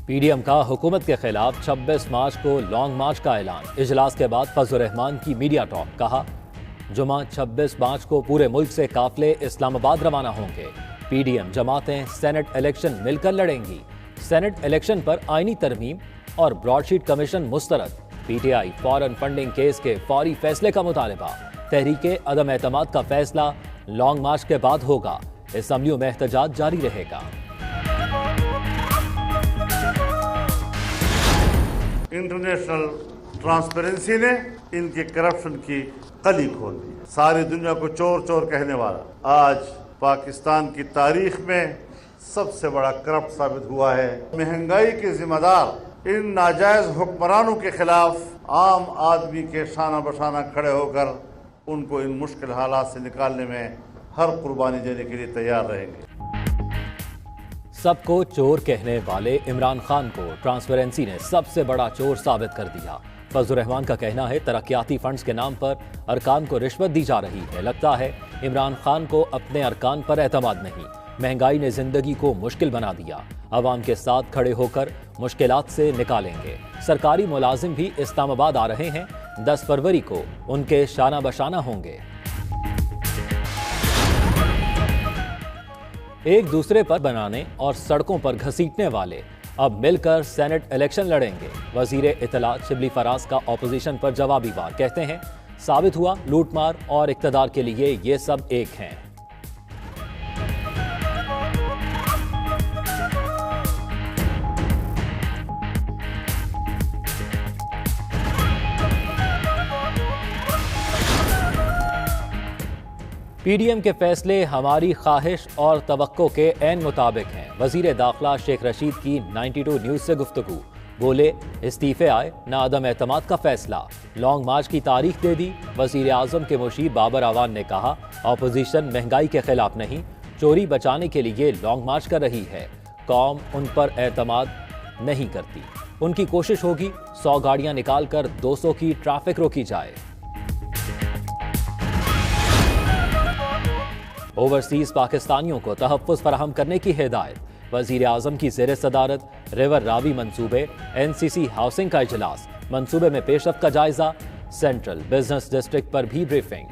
P D M کا حکومت کے خلاف 26 مارچ کو لانگ مارچ کا اعلان۔ اجلاس کے بعد فضل الرحمان کی میڈیا ٹاک۔ کہا جمعہ 26 مارچ کو پورے ملک سے قافلے اسلام آباد روانہ ہوں گے۔ پی ڈی ایم جماعتیں سینٹ الیکشن مل کر لڑیں گی۔ سینٹ الیکشن پر آئینی ترمیم اور براڈ شیٹ کمیشن مسترد۔ P T I foreign funding case کے فوری فیصلے کا مطالبہ۔ تحریک عدم اعتماد کا فیصلہ لانگ مارچ کے بعد ہوگا۔ اسمبلیوں میں احتجاج جاری رہے گا۔ انٹرنیشنل ٹرانسپیرنسی نے ان کی کرپشن کی کلی کھول دی۔ ساری دنیا کو چور چور کہنے والا آج پاکستان کی تاریخ میں سب سے بڑا کرپٹ ثابت ہوا ہے۔ مہنگائی کے ذمہ دار ان ناجائز حکمرانوں کے خلاف عام آدمی کے شانہ بشانہ کھڑے ہو کر ان کو ان مشکل حالات سے نکالنے میں ہر قربانی دینے کے لیے تیار رہیں گے۔ سب کو چور کہنے والے عمران خان کو ٹرانسپیرنسی نے سب سے بڑا چور ثابت کر دیا۔ فضل الرحمان کا کہنا ہے ترقیاتی فنڈز کے نام پر ارکان کو رشوت دی جا رہی ہے۔ لگتا ہے عمران خان کو اپنے ارکان پر اعتماد نہیں۔ مہنگائی نے زندگی کو مشکل بنا دیا۔ عوام کے ساتھ کھڑے ہو کر مشکلات سے نکالیں گے۔ سرکاری ملازم بھی اسلام آباد آ رہے ہیں۔ 10 فروری کو ان کے شانہ بشانہ ہوں گے۔ ایک دوسرے پر بنانے اور سڑکوں پر گھسیٹنے والے اب مل کر سینٹ الیکشن لڑیں گے۔ وزیر اطلاعات شبلی فراز کا اپوزیشن پر جوابی وار۔ کہتے ہیں ثابت ہوا لوٹ مار اور اقتدار کے لیے یہ سب ایک ہیں۔ پی ڈی ایم کے فیصلے ہماری خواہش اور توقع کے عین مطابق ہیں۔ وزیر داخلہ شیخ رشید کی 92 نیوز سے گفتگو۔ بولے استعفے آئے نہ عدم اعتماد کا فیصلہ۔ لانگ مارچ کی تاریخ دے دی۔ وزیر اعظم کے مشیر بابر اعوان نے کہا اپوزیشن مہنگائی کے خلاف نہیں، چوری بچانے کے لیے لانگ مارچ کر رہی ہے۔ قوم ان پر اعتماد نہیں کرتی۔ ان کی کوشش ہوگی 100 گاڑیاں نکال کر 200 کی ٹریفک روکی جائے۔ اوورسیز پاکستانیوں کو تحفظ فراہم کرنے کی ہدایت۔ وزیر اعظم کی زیر صدارت ریور راوی منصوبے این سی سی ہاؤسنگ کا اجلاس۔ منصوبے میں پیش رفت کا جائزہ۔ سینٹرل بزنس ڈسٹرکٹ پر بھی بریفنگ۔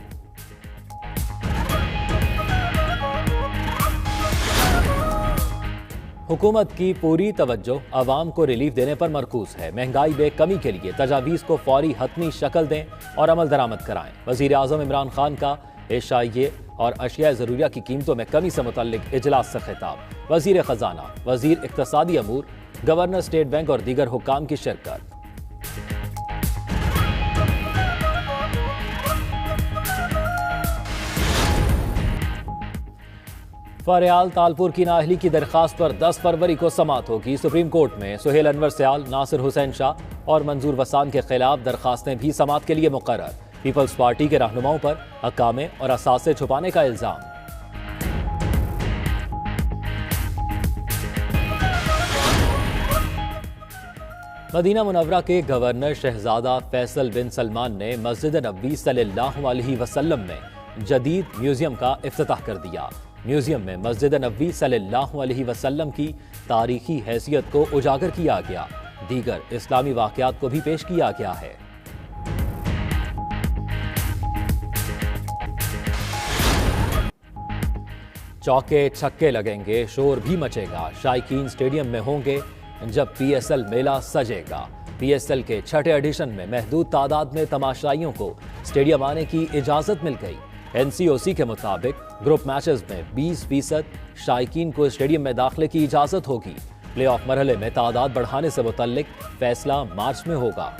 حکومت کی پوری توجہ عوام کو ریلیف دینے پر مرکوز ہے۔ مہنگائی میں کمی کے لیے تجاویز کو فوری حتمی شکل دیں اور عمل درآمد کرائیں۔ وزیر اعظم عمران خان کا اشائیے اور اشیاء ضروریہ کی قیمتوں میں کمی سے متعلق اجلاس سے خطاب۔ وزیر خزانہ، وزیر اقتصادی امور، گورنر اسٹیٹ بینک اور دیگر حکام کی شرکت۔ فریال تالپور کی نااہلی کی درخواست پر 10 فروری کو سماعت ہوگی۔ سپریم کورٹ میں سہیل انور سیال، ناصر حسین شاہ اور منظور وسان کے خلاف درخواستیں بھی سماعت کے لیے مقرر۔ پیپلز پارٹی کے رہنماؤں پر حکامے اور اثاثے چھپانے کا الزام۔ مدینہ منورہ کے گورنر شہزادہ فیصل بن سلمان نے مسجد نبوی صلی اللہ علیہ وسلم میں جدید میوزیم کا افتتاح کر دیا۔ میوزیم میں مسجد نبوی صلی اللہ علیہ وسلم کی تاریخی حیثیت کو اجاگر کیا گیا۔ دیگر اسلامی واقعات کو بھی پیش کیا گیا ہے۔ چوکے چھکے لگیں گے، شور بھی مچے گا۔ شائقین اسٹیڈیم میں ہوں گے جب پی ایس ایل میلہ سجے گا۔ پی ایس ایل کے 6 ایڈیشن میں محدود تعداد میں تماشائیوں کو اسٹیڈیم آنے کی اجازت مل گئی۔ این سی او سی کے مطابق گروپ میچز میں 20% شائقین کو اسٹیڈیم میں داخلے کی اجازت ہوگی۔ پلے آف مرحلے میں تعداد بڑھانے سے متعلق فیصلہ مارچ میں ہوگا۔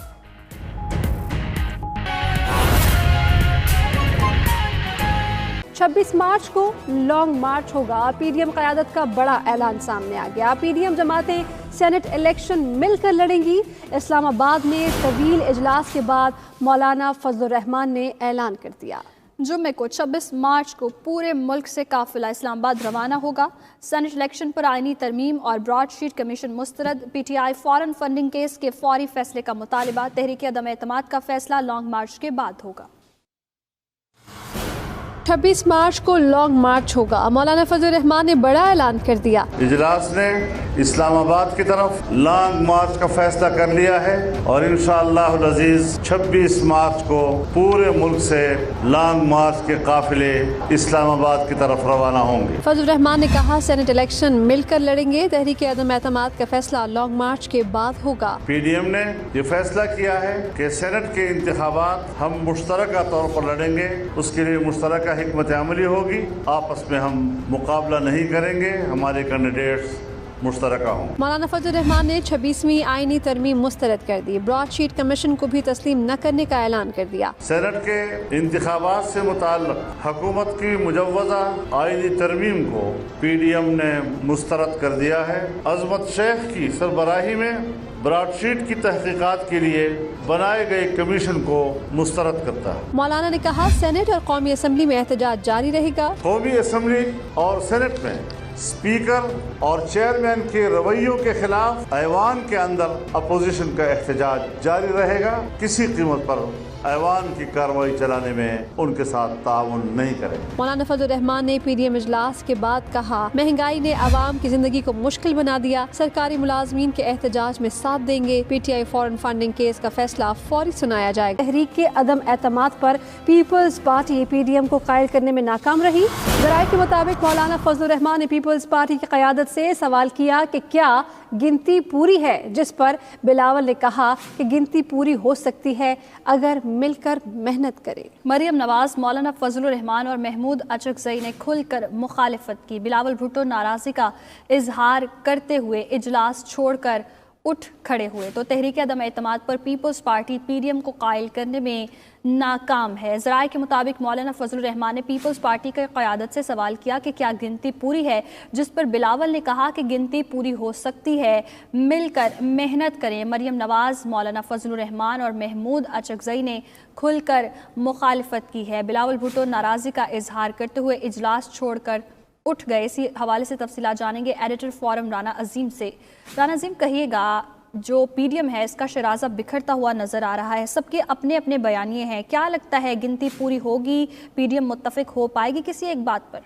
26 مارچ کو لانگ مارچ ہوگا۔ پی ڈی ایم قیادت کا بڑا اعلان سامنے آ گیا۔ پی ڈی ایم جماعتیں سینٹ الیکشن مل کر لڑیں گی۔ اسلام آباد میں طویل اجلاس کے بعد مولانا فضل الرحمان نے اعلان کر دیا۔ جمعے کو 26 مارچ کو پورے ملک سے قافلہ اسلام آباد روانہ ہوگا۔ سینٹ الیکشن پر آئینی ترمیم اور براڈ شیٹ کمیشن مسترد۔ P T I foreign funding case کے فوری فیصلے کا مطالبہ۔ تحریک عدم اعتماد کا فیصلہ لانگ مارچ کے بعد ہوگا۔ 26 मार्च को लॉन्ग मार्च होगा। मौलाना फजल रहमान ने बड़ा ऐलान कर दिया। इजलास ने इस्लामाबाद की तरफ लॉन्ग मार्च का फैसला कर लिया है और इंशाअल्लाह अज़ीज 26 मार्च को पूरे मुल्क से लॉन्ग मार्च के काफिले इस्लामाबाद की तरफ रवाना होंगे। फजल रहमान ने कहा सेनेट इलेक्शन मिलकर लड़ेंगे। तहरीक अदम एतमाद का फैसला लॉन्ग मार्च के बाद होगा। PDM ने ये फैसला किया है कि सेनेट के इंतखाबात हम मुश्तरका तौर पर लड़ेंगे। उसके लिए मुश्तरका हिकमत अमली होगी। आपस में हम मुकाबला नहीं करेंगे, हमारे कैंडिडेट्स मुश्तरका हों। मौलाना फजल रहमान ने 26वीं आईनी तरमीम मुस्तरद कर दी। ब्रॉडशीट कमीशन को भी तस्लीम न करने का ऐलान कर दिया। सेनेट के इंतखाबात से मुताल्लिक हुकूमत की मुजव्वज़ा आईनी तरमीम को PDM ने मुस्तरद कर दिया है। अजमत शेख की सरबराही में ब्रॉडशीट की तहकीकात के लिए बनाए गए कमीशन को मुस्तरद करता है। मौलाना ने कहा सेनेट और कौमी असम्बली में एहतजाज जारी रहेगा। कौमी असम्बली और सेनेट में स्पीकर और चेयरमैन के रवैयों के खिलाफ ऐवान के अंदर अपोजिशन का एहतजाज जारी रहेगा। किसी कीमत पर ऐवान की कार्रवाई चलाने में उनके साथ ताउन नहीं करेंगे। मौलाना फजल रहमान ने PDM इजलास के बाद कहा महंगाई ने आवाम की जिंदगी को मुश्किल बना दिया। सरकारी मुलाजमीन के एहतजाज में साथ देंगे। PTI फॉरेन फंडिंग केस का फैसला फौरी सुनाया जाएगा। तहरीक के अदम एतमाद पर पीपल्स पार्टी PDM को कायल करने में नाकाम रही। ज़राए के मुताबिक मौलाना फजल रहमान ने पीपल्स पार्टी की क़यादत से सवाल किया कि क्या गिनती पूरी है, जिस पर बिलावल ने कहा कि गिनती पूरी हो सकती है अगर मिलकर मेहनत करे। मरियम नवाज, मौलाना फजल रहमान और महमूद अचकज़ई ने खुलकर मुखालिफत की। बिलावल भुट्टो नाराज़गी का इजहार करते हुए इजलास छोड़कर उठ खड़े हुए। तो तहरीक अदम एतमाद पर पीपल्स पार्टी PDM को कायल करने में नाकाम है। ज़राए के मुताबिक मौलाना फजल रहमान ने पीपल्स पार्टी की क़यादत से सवाल किया कि क्या गिनती पूरी है, जिस पर बिलावल ने कहा कि गिनती पूरी हो सकती है, मिलकर मेहनत करें। मरियम नवाज़, मौलाना फजल रहमान और महमूद अचकज़ई ने खुलकर मुखालिफत की है। बिलावल भुट्टो नाराज़गी का इजहार करते हुए इजलास छोड़कर उठ गए। इसी हवाले से तफसीलात जानेंगे एडिटर फोरम राना अजीम से। राना अजीम, कहिएगा जो PDM है इसका शराजा बिखरता हुआ नजर आ रहा है, सबके अपने अपने बयानिए हैं, क्या लगता है गिनती पूरी होगी, PDM मुत्तफिक हो पाएगी किसी एक बात पर?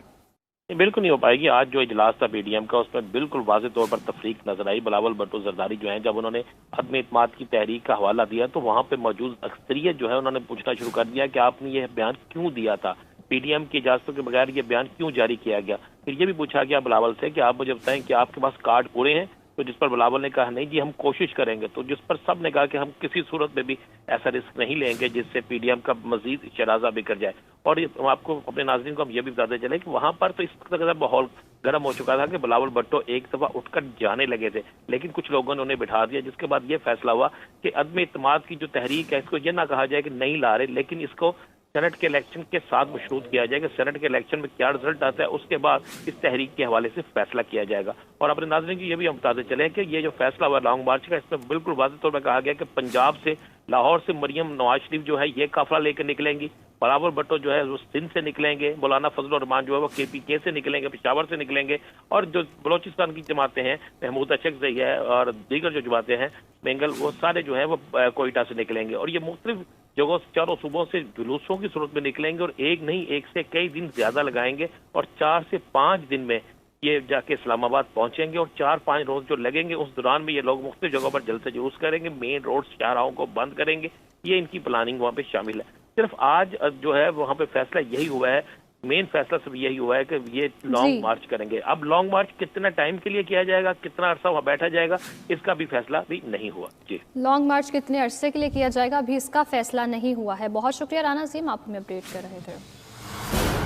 बिल्कुल नहीं हो पाएगी। आज जो इजलास था PDM का उसमें बिल्कुल वाज़ेह तौर पर तफरीक नजर आई। बिलावल भुट्टो जरदारी जो है, जब उन्होंने अदम एतमाद की तहरीक का हवाला दिया तो वहाँ पे मौजूद अक्सरियत जो है उन्होंने पूछना शुरू कर दिया कि आपने ये बयान क्यों दिया था, PDM की इजाजतों के बगैर ये बयान क्यों जारी किया गया। फिर ये भी पूछा गया बिलावल से कि आप मुझे बताएं कि आपके पास कार्ड पूरे हैं, तो जिस पर बिलावल ने कहा नहीं जी हम कोशिश करेंगे, तो जिस पर सब ने कहा कि हम किसी सूरत में भी ऐसा रिस्क नहीं लेंगे जिससे PDM का मजीद शराजा बिखर जाए। और आपको अपने नाज़रीन को हम ये भी बताते चले कि वहां पर तो इस तरह माहौल गर्म हो चुका था कि बिलावल भुट्टो एक दफा उठकर जाने लगे थे, लेकिन कुछ लोगों ने उन्हें बिठा दिया, जिसके बाद ये फैसला हुआ कि अदम एतमाद की जो तहरीक है इसको ये ना कहा जाए कि नहीं ला रहे, लेकिन इसको सेनेट के इलेक्शन के साथ मशरूत किया जाएगा। सेनेट के इलेक्शन में क्या रिजल्ट आता है उसके बाद इस तहरीक के हवाले से फैसला किया जाएगा। और अपने नाज़रीन को ये भी हम बताते चले कि ये जो फैसला हुआ लॉन्ग मार्च का, इसमें बिल्कुल वाज़ेह तौर पर कहा गया कि पंजाब से, लाहौर से मरियम नवाज शरीफ जो है ये काफिला लेकर निकलेंगी, बिलावल भुट्टो जो है वो सिंध से निकलेंगे, मौलाना फजल रहमान जो है वो KPK से निकलेंगे, पेशावर से निकलेंगे, और जो बलोचिस्तान की जमातें हैं, महमूद अचकज़ई है और दीगर जो जमातें हैं बेंगल, वो सारे जो है वो कोयटा से निकलेंगे। और ये मुख्तलिफ जगहों चारों सूबों से जुलूसों की सूरत में निकलेंगे और एक नहीं एक से कई दिन ज्यादा लगाएंगे और 4 से 5 दिन में ये जाके इस्लामाबाद पहुंचेंगे और 4-5 रोज जो लगेंगे उस दौरान में ये लोग मुख्तलिफ जगहों पर जलसे जुलूस करेंगे, मेन रोड शाहराहों को बंद करेंगे। ये इनकी प्लानिंग वहाँ पे शामिल है। सिर्फ आज जो है वहाँ पे फैसला यही हुआ है, मेन फैसला सब यही हुआ है कि ये लॉन्ग मार्च करेंगे। अब लॉन्ग मार्च कितना टाइम के लिए किया जाएगा, कितना अरसा वहाँ बैठा जाएगा, इसका भी फैसला भी नहीं हुआ। जी, लॉन्ग मार्च कितने अरसे के लिए किया जाएगा अभी इसका फैसला नहीं हुआ है। बहुत शुक्रिया राना अजीम, आप हमें अपडेट कर रहे थे।